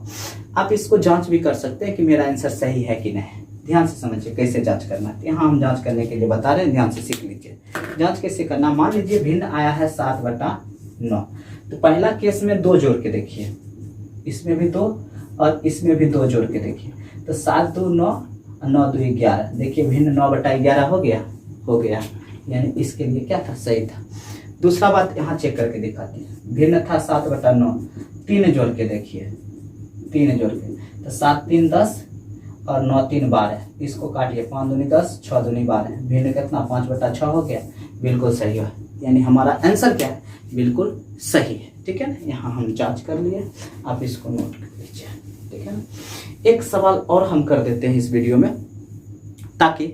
Speaker 1: आप इसको जांच भी कर सकते हैं कि मेरा आंसर सही है कि नहीं। ध्यान से समझिए कैसे जांच करना है। यहाँ हम जांच करने के लिए बता रहे हैं, ध्यान से सीख लीजिए। जांच कैसे करना, मान लीजिए भिन्न आया है 7 बटा 9। तो पहला केस में 2 जोड़ के देखिए, इसमें भी 2 और इसमें भी 2 जोड़ के देखिए। तो 7 2 9 और 9 2 11। देखिए भिन्न 9 बटा 11 हो गया, यानी इसके लिए क्या था, सही था। दूसरा बात यहाँ चेक करके दिखाते हैं, भिन्न था 7 बटा 9, 3 जोड़ के देखिए, 3 जोड़ के तो 7 3 10 और 9 3 12। इसको काटिए, 5 दूनी 10, 6 दूनी 12। भिन्न कितना 5 बटा 6 हो गया, बिल्कुल सही है। यानी हमारा आंसर क्या है, बिल्कुल सही है। ठीक है ना, यहाँ हम जांच कर लिए, आप इसको नोट कर लीजिए। ठीक है ना, एक सवाल और हम कर देते हैं इस वीडियो में, ताकि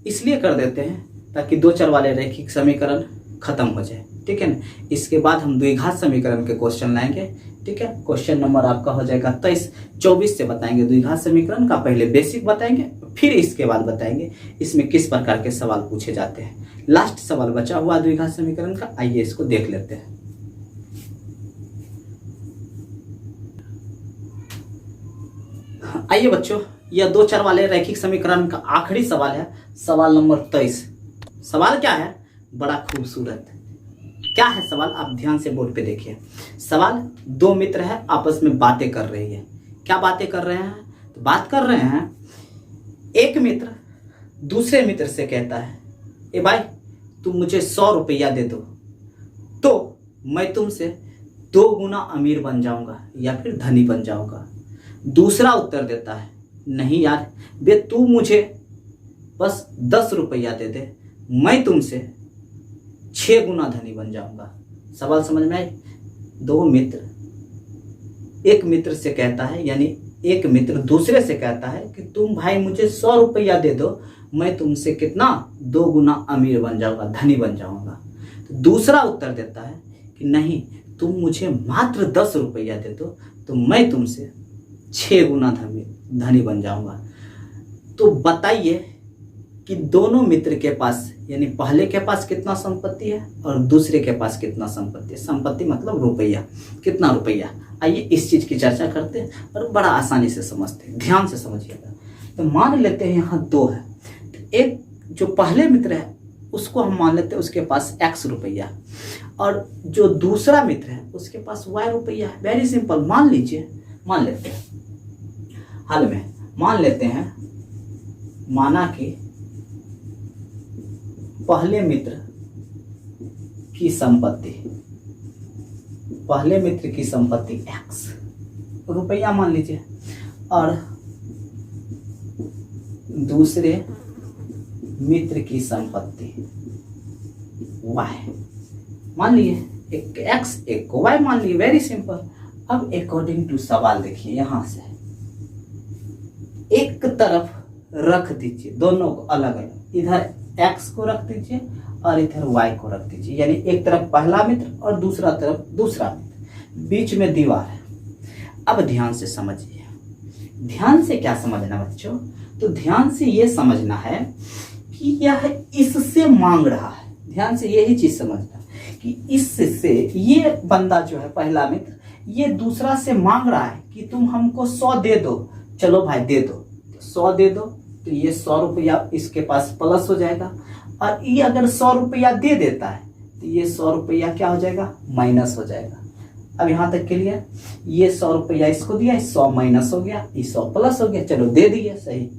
Speaker 1: इसलिए कर देते हैं ताकि 2 चर वाले रैखिक समीकरण खत्म हो जाए। ठीक है ना, इसके बाद हम द्विघात समीकरण के क्वेश्चन लाएंगे। ठीक है, क्वेश्चन नंबर आपका हो जाएगा 23, 24 से बताएंगे द्विघात समीकरण का। पहले बेसिक बताएंगे, फिर इसके बाद बताएंगे इसमें किस प्रकार के सवाल पूछे जाते हैं। लास्ट सवाल बचा हुआ द्विघात समीकरण का, आइए इसको देख लेते हैं। आइए बच्चों, यह 2 चर वाले रैखिक समीकरण का आखिरी सवाल है, सवाल नंबर 23। सवाल क्या है, बड़ा खूबसूरत। क्या है सवाल, आप ध्यान से बोर्ड पे देखिए। सवाल, 2 मित्र है आपस में बातें कर रही है। क्या बातें कर रहे हैं, तो बात कर रहे हैं, एक मित्र दूसरे मित्र से कहता है, ए भाई तुम मुझे 100 रुपया दे दो तो मैं तुमसे 2 गुना अमीर बन जाऊंगा या फिर धनी बन जाऊंगा। दूसरा उत्तर देता है, नहीं यार बे, तू मुझे बस 10 रुपया दे दे, मैं तुमसे 6 गुना धनी बन जाऊंगा। सवाल समझ में आई। 2 मित्र, एक मित्र से कहता है, यानी एक मित्र दूसरे से कहता है कि तुम भाई मुझे 100 रुपया दे दो, मैं तुमसे कितना 2 गुना अमीर बन जाऊंगा, धनी बन जाऊंगा। तो दूसरा उत्तर देता है कि नहीं, तुम मुझे मात्र 10 रुपया दे दो तो मैं तुमसे 6 गुना धनी बन जाऊंगा। तो बताइए कि दोनों मित्र के पास, यानी पहले के पास कितना संपत्ति है और दूसरे के पास कितना संपत्ति है। संपत्ति मतलब रुपया, कितना रुपया। आइए इस चीज की चर्चा करते हैं और बड़ा आसानी से समझते हैं, ध्यान से समझिएगा। तो मान लेते हैं यहाँ 2 है, तो एक जो पहले मित्र है उसको हम मान लेते हैं उसके पास x रुपया, और जो दूसरा मित्र है उसके पास y रुपया है। वेरी सिंपल, मान लीजिए, मान लेते हैं हल में, मान लेते हैं, माना कि पहले मित्र की संपत्ति, पहले मित्र की संपत्ति x रुपया मान लीजिए, और दूसरे मित्र की संपत्ति y मान लिए। एक x एक को y मान लिए, वेरी सिंपल। अब अकॉर्डिंग टू सवाल देखिए, यहां से एक तरफ रख दीजिए, दोनों को अलग अलग, इधर x को रख दीजिए और इधर y को रख दीजिए, यानी एक तरफ पहला मित्र और दूसरा तरफ दूसरा मित्र, बीच में दीवार है। अब ध्यान से समझिए, ध्यान से क्या समझना बच्चों, तो ध्यान से ये समझना है कि यह इससे मांग रहा है। ध्यान से यही चीज समझना कि इससे ये बंदा जो है पहला मित्र, ये दूसरा से मांग रहा है कि तुम हमको 100 दे दो। चलो भाई दे दो, 100 दे दो, तो ये 100 रुपया इसके पास प्लस हो जाएगा। और ये अगर 100 रुपया दे देता है तो ये 100 रुपया क्या हो जाएगा, माइनस हो जाएगा। अब यहाँ तक क्लियर। ये 100 रुपया इसको दिया, 100 माइनस हो गया, ये 100 प्लस हो गया, चलो दे दिए, सही।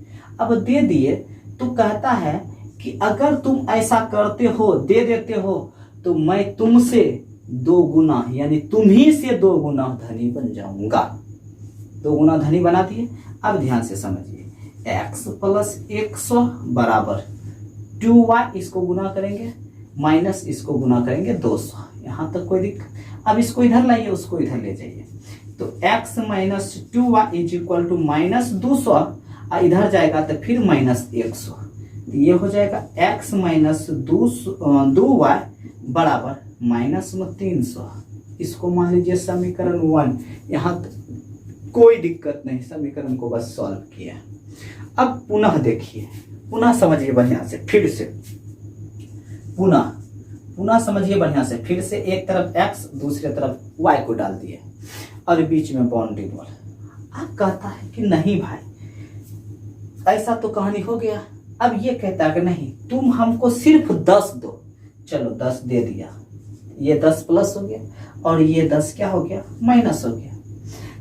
Speaker 1: अब दे दिए तो कहता है कि अगर तुम ऐसा करते हो, दे देते हो, तो मैं तुमसे 2 गुना यानी तुम ही से 2 गुना धनी बन जाऊंगा। 2 गुना धनी बना दिए। अब ध्यान से समझिए, x प्लस 100 बराबर 2y, इसको गुना करेंगे, माइनस इसको गुना करेंगे 200। यहाँ तक कोई दिक्कत? अब इसको इधर लाइए, उसको इधर ले जाइए, तो x minus 2y is equal to minus 200, इधर जाएगा तो फिर माइनस 100, ये हो जाएगा x माइनस 2y बराबर माइनस 300। इसको मान लीजिए समीकरण 1। यहाँ कोई दिक्कत नहीं, समीकरण को बस सॉल्व किया। अब पुनः देखिए, पुनः समझिए बढ़िया से, फिर से पुनः समझिए बढ़िया से, फिर से एक तरफ x दूसरे तरफ y को डाल दिए और बीच में बाउंड्री वॉल। अब कहता है कि नहीं भाई, ऐसा तो कहानी हो गया। अब ये कहता है कि नहीं, तुम हमको सिर्फ 10 दो। चलो 10 दे दिया, ये 10 प्लस हो गया और ये 10 क्या हो गया, माइनस हो गया।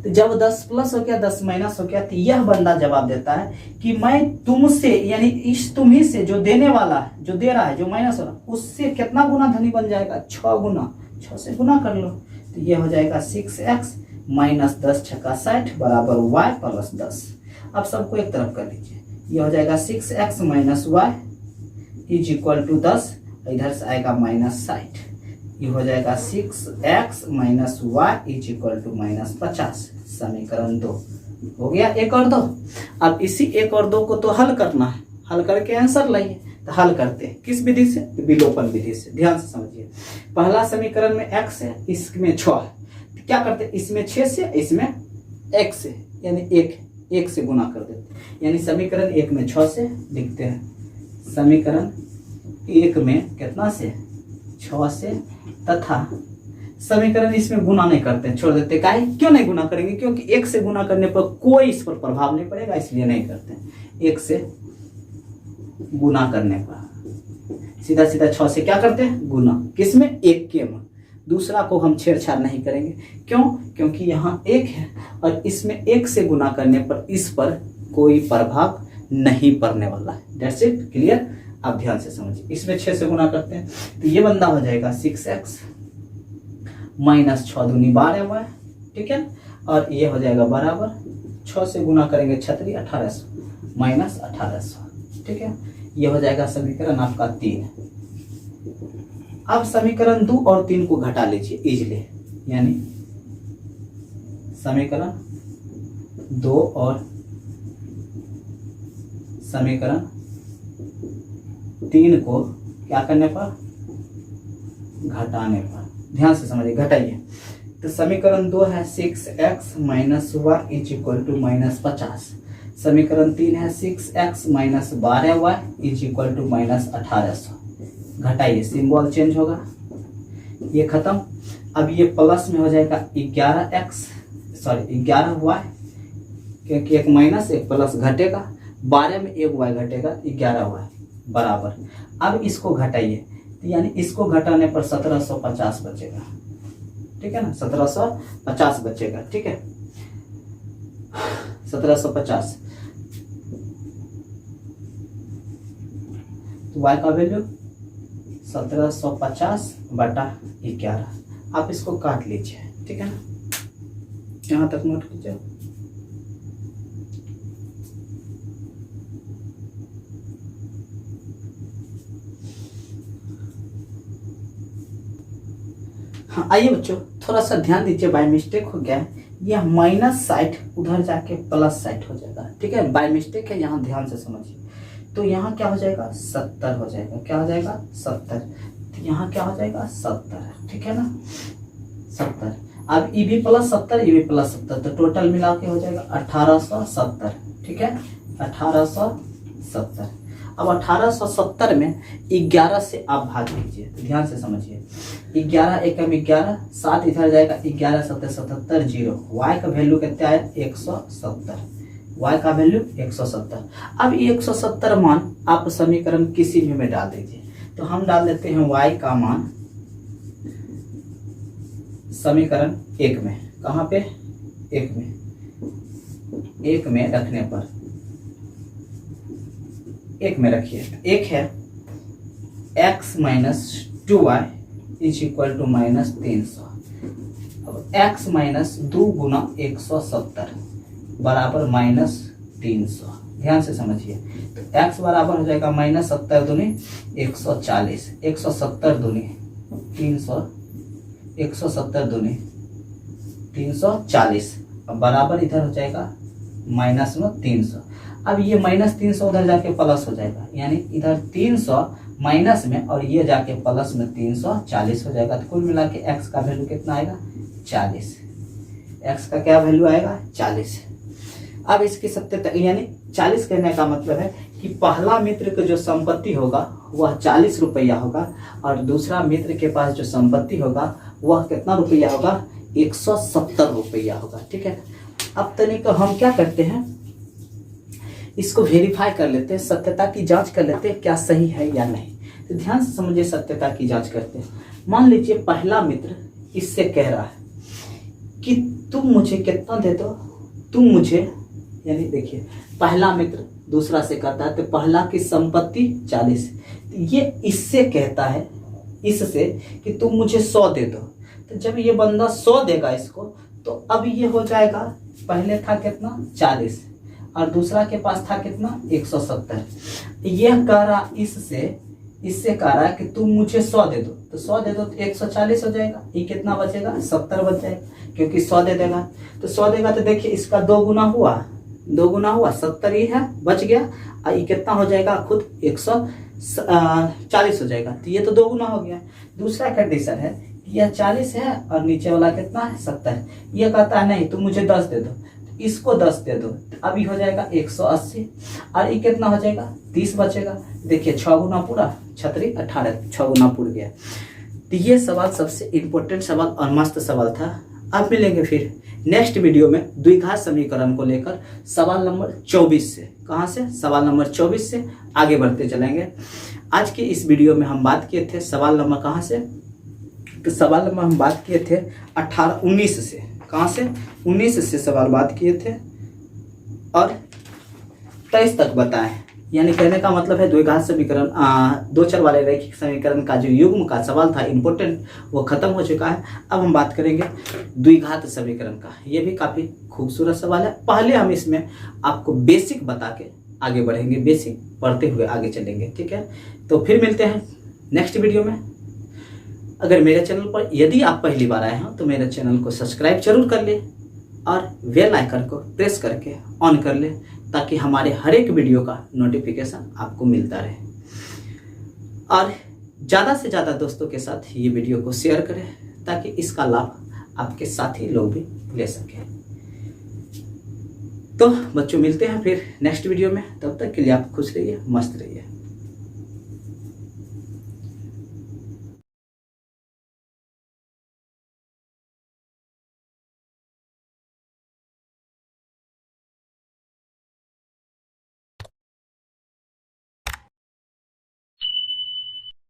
Speaker 1: तो जब 10 प्लस हो गया, 10 माइनस हो गया, तो यह बंदा जवाब देता है कि मैं तुमसे यानी इस तुम्ही से, जो देने वाला है, जो दे रहा है, जो माइनस हो रहा है, उससे कितना गुना धनी बन जाएगा, 6 गुना। 6 से गुना कर लो, तो ये हो जाएगा 6x माइनस 10 छक्का 60 बराबर y प्लस 10। अब सबको एक तरफ कर लीजिए, ये हो जाएगा 6x minus y is equal to 10, इधर से आएगा माइनस 60, ये हो जाएगा 6x minus y is equal to minus 50। समीकरण 2 हो गया, 1 और 2। अब इसी 1 और 2 को तो हल करना है, हल करके आंसर लाइए। तो हल करते हैं किस विधि से, विलोपन विधि से। ध्यान से समझिए, पहला समीकरण में x है, इसमें 6 है, तो क्या करते हैं, इसमें 6 से, इसमें x से, यानी 1 से गुना कर देते, यानी समीकरण 1 में 6 से लिखते हैं, समीकरण 1 में कितना से, 6 से, तथा समीकरण इसमें गुना नहीं करते हैं, छोड़ देते। काहे, क्यों नहीं गुना करेंगे, क्योंकि 1 से गुना करने पर कोई इस पर प्रभाव नहीं पड़ेगा, इसलिए नहीं करते हैं। 1 से गुना करने पर सीधा सीधा 6 से क्या करते हैं, गुना, किसमें, 1 के में। दूसरा को हम छेड़छाड़ नहीं करेंगे, क्यों, क्योंकि यहाँ 1 है और इसमें 1 से गुना करने पर इस पर कोई प्रभाव नहीं पड़ने वाला है। That's it, clear. आप ध्यान से समझिए, इसमें 6 से गुना करते हैं, तो ये बंदा हो जाएगा 6x माइनस 6 दूनी 12y, ठीक है। और ये हो जाएगा बराबर 6 से गुना करेंगे 36 1800 माइनस 1800, ठीक है। ये हो जाएगा समीकरण आपका 3। अब समीकरण 2 और 3 को घटा लीजिए इजली, यानी समीकरण 2 और समीकरण 3 को क्या करने पर, घटाने पर। ध्यान से समझिए, घटाइए। तो समीकरण 2 है 6x minus y is equal to minus 50। समीकरण 3 है 6x minus 12y is equal to minus 1800। घटाइए, सिंबल चेंज होगा, ये खत्म। अब ये प्लस में हो जाएगा 11y, क्योंकि एक माइनस एक प्लस घटेगा, 12 में 1 y घटेगा, 11y बराबर। अब इसको घटाइए, यानी इसको घटाने पर 1750 बचेगा, ठीक है ना, 1750 बचेगा, ठीक है, 1750। तो y का वैल्यू 1750 बटा 11। आप इसको काट लीजिए, ठीक है ना, यहाँ तक नोट कीजिए। हाँ, आइए बच्चों थोड़ा सा ध्यान दीजिए, बाय मिस्टेक हो गया है, यह माइनस 60 उधर जाके प्लस 60 हो जाएगा, ठीक है, बाय मिस्टेक है, यहाँ ध्यान से समझिए। तो यहाँ क्या हो जाएगा, 70 हो जाएगा, क्या हो जाएगा, 70। तो यहाँ क्या हो जाएगा, 70, ठीक है ना, 70। अब ई भी प्लस 70, ये भी प्लस 70, तो टोटल मिला के हो जाएगा 1870, ठीक है, 1870। अब 1870 में 11 से आप भाग लीजिए, तो ध्यान से समझिए। 11 एकम 11, 7 इधर जाएगा, 11 7 77 0। y का वैल्यू कितना है 170, y का वैल्यू 170। अब 170 मान आप समीकरण किसी भी में डाल दीजिए। तो हम डाल देते हैं y का मान समीकरण 1 में। कहाँ पे? 1 में। 1 में रखने पर 1 में रखिए, 1 है x minus 2y is equal to minus 300। अब x माइनस 2 गुना 170 बराबर माइनस 300। ध्यान से समझिए। तो x बराबर हो जाएगा माइनस 70 दूनी 140, 170 दूनी 300, 170 दूनी 340। अब बराबर इधर हो जाएगा माइनस में 300। अब ये माइनस 300 उधर जाके प्लस हो जाएगा, यानी इधर 300 माइनस में और ये जाके प्लस में 340 हो जाएगा। तो कुल मिला के x का वैल्यू कितना आएगा 40। x का क्या वैल्यू आएगा 40। अब इसकी सत्यता यानी 40 कहने का मतलब है कि पहला मित्र की जो संपत्ति होगा वह 40 रुपया होगा और दूसरा मित्र के पास जो संपत्ति होगा वह कितना रुपया होगा 170 रुपया होगा। ठीक है। अब तनिक हम क्या करते हैं, इसको वेरीफाई कर लेते हैं, सत्यता की जांच कर लेते हैं क्या सही है या नहीं। तो ध्यान से समझिए, सत्यता की जांच करते हैं। मान लीजिए पहला मित्र इससे कह रहा है कि तुम मुझे कितना दे दो, तुम मुझे, यानी देखिए पहला मित्र दूसरा से कहता है तो पहला की संपत्ति 40, तो ये इससे कहता है इससे कि तुम मुझे 100 दे दो। तो जब ये बंदा 100 देगा इसको, तो अब ये हो जाएगा, पहले था कितना 40 और दूसरा के पास था कितना 170। यह कह रहा इससे कह रहा है कि तुम मुझे 100 दे दो, तो 100 दे दो तो 140 हो जाएगा। ये कितना बचेगा 70 बच जाएगा, क्योंकि 100 दे देगा। तो 100 देगा तो देखिए इसका 2 गुना हुआ, 70 ही है बच गया। और ये कितना हो जाएगा खुद 140 हो जाएगा। तो ये तो 2 गुना हो गया। दूसरा कंडीशन है, यह 40 है और नीचे वाला कितना है 70। ये कहता है नहीं तुम मुझे 10 दे दो, तो इसको 10 दे दो, तो अभी हो जाएगा 180 और ये कितना हो जाएगा 30 बचेगा। देखिए 6 गुना पूरा 36 18, 6 गुना पूर गया। तो ये सवाल सबसे इम्पोर्टेंट सवाल और मस्त सवाल था। अब मिलेंगे फिर नेक्स्ट वीडियो में द्विघात समीकरण को लेकर सवाल नंबर 24 से। कहाँ से? सवाल नंबर 24 से आगे बढ़ते चलेंगे। आज के इस वीडियो में हम बात किए थे सवाल नंबर कहाँ से, तो सवाल नंबर हम बात किए थे 19 से। कहाँ से? 19 से सवाल बात किए थे और 23 तक बताएं। यानी कहने का मतलब है द्विघात समीकरण, दो चर वाले रैखिक समीकरण का जो युग्म का सवाल था इम्पोर्टेंट, वो खत्म हो चुका है। अब हम बात करेंगे द्विघात समीकरण का। ये भी काफ़ी खूबसूरत सवाल है। पहले हम इसमें आपको बेसिक बता के आगे बढ़ेंगे, बेसिक पढ़ते हुए आगे चलेंगे। ठीक है, तो फिर मिलते हैं नेक्स्ट वीडियो में। अगर मेरे चैनल पर यदि आप पहली बार आए हैं तो मेरे चैनल को सब्सक्राइब जरूर कर ले और बेल आइकन को प्रेस करके ऑन कर ले, ताकि हमारे हर एक वीडियो का नोटिफिकेशन आपको मिलता रहे। और ज़्यादा से ज़्यादा दोस्तों के साथ ये वीडियो को शेयर करें, ताकि इसका लाभ आपके साथी लोग भी ले सकें। तो बच्चों मिलते हैं फिर नेक्स्ट वीडियो में, तब तक के लिए आप खुश रहिए, मस्त रहिए।